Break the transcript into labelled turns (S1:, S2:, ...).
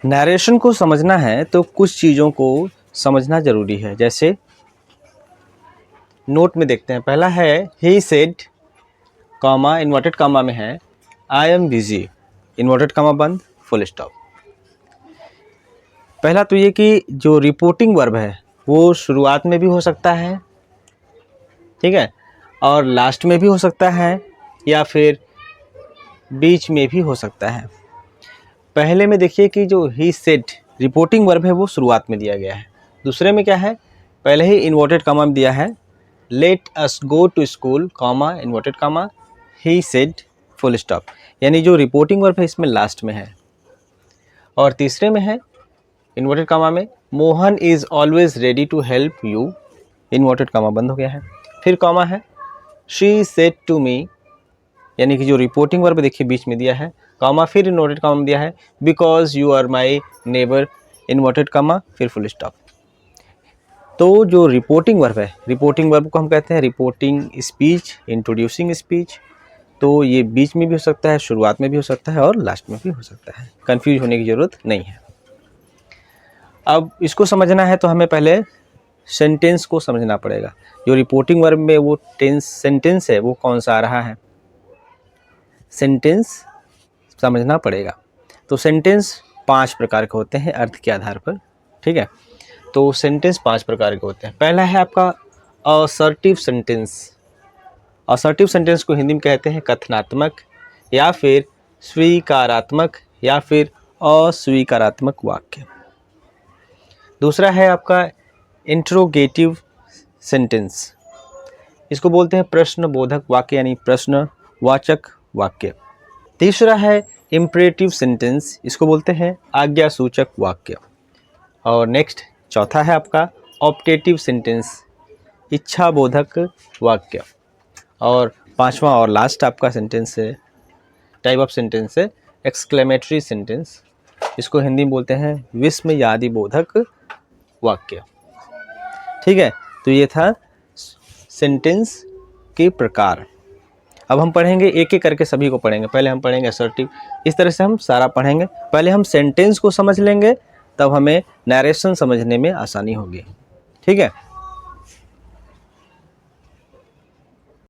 S1: Narration को समझना है तो कुछ चीज़ों को समझना ज़रूरी है। जैसे नोट में देखते हैं, पहला है he said, comma inverted comma में है I am busy, inverted comma बंद, फुल स्टॉप। पहला तो ये कि जो रिपोर्टिंग वर्ब है वो शुरुआत में भी हो सकता है, ठीक है, और लास्ट में भी हो सकता है, या फिर बीच में भी हो सकता है। पहले में देखिए कि जो ही सेड रिपोर्टिंग वर्ब है वो शुरुआत में दिया गया है। दूसरे में क्या है, पहले ही इन्वर्टेड कॉमा में दिया है let us go to school, comma inverted comma he said, full stop, यानी जो रिपोर्टिंग वर्ब है इसमें लास्ट में है। और तीसरे में है इन्वर्टेड कॉमा में Mohan is always ready to help you, inverted comma बंद हो गया है। फिर कॉमा है शी सेड टू मी, यानी कि जो रिपोर्टिंग वर्ब देखिए बीच में दिया है, कॉमा फिर इन्वर्टेड कॉमा में दिया है because you are my neighbour, inverted comma फिर फुल स्टॉप। तो जो रिपोर्टिंग वर्ब है, रिपोर्टिंग वर्ब को हम कहते हैं रिपोर्टिंग स्पीच, इंट्रोड्यूसिंग स्पीच। तो ये बीच में भी हो सकता है, शुरुआत में भी हो सकता है और लास्ट में भी हो सकता है, कंफ्यूज होने की ज़रूरत नहीं है। अब इसको समझना है तो हमें पहले सेंटेंस को समझना पड़ेगा। जो रिपोर्टिंग वर्ब में वो सेंटेंस है वो कौन सा आ रहा है, सेंटेंस समझना पड़ेगा। तो सेंटेंस 5 प्रकार के होते हैं अर्थ के आधार पर, ठीक है। तो सेंटेंस 5 प्रकार के होते हैं। पहला है आपका असर्टिव सेंटेंस। असर्टिव सेंटेंस को हिंदी में कहते हैं कथनात्मक या फिर स्वीकारात्मक या फिर अस्वीकारात्मक वाक्य। दूसरा है आपका इंट्रोगेटिव सेंटेंस, इसको बोलते हैं प्रश्नबोधक वाक्य यानी प्रश्नवाचक वाक्य। तीसरा है इम्परेटिव सेंटेंस, इसको बोलते हैं आज्ञासूचक वाक्य। और नेक्स्ट चौथा है आपका ऑप्टेटिव सेंटेंस, इच्छाबोधक वाक्य। और पांचवा और लास्ट आपका सेंटेंस है, टाइप ऑफ सेंटेंस है एक्सक्लेमेटरी सेंटेंस, इसको हिंदी में बोलते हैं विस्मयादि बोधक वाक्य, ठीक है। तो ये था सेंटेंस के प्रकार। अब हम पढ़ेंगे एक एक करके, सभी को पढ़ेंगे। पहले हम पढ़ेंगे असर्टिव, इस तरह से हम सारा पढ़ेंगे। पहले हम सेंटेंस को समझ लेंगे, तब हमें नरेशन समझने में आसानी होगी, ठीक है।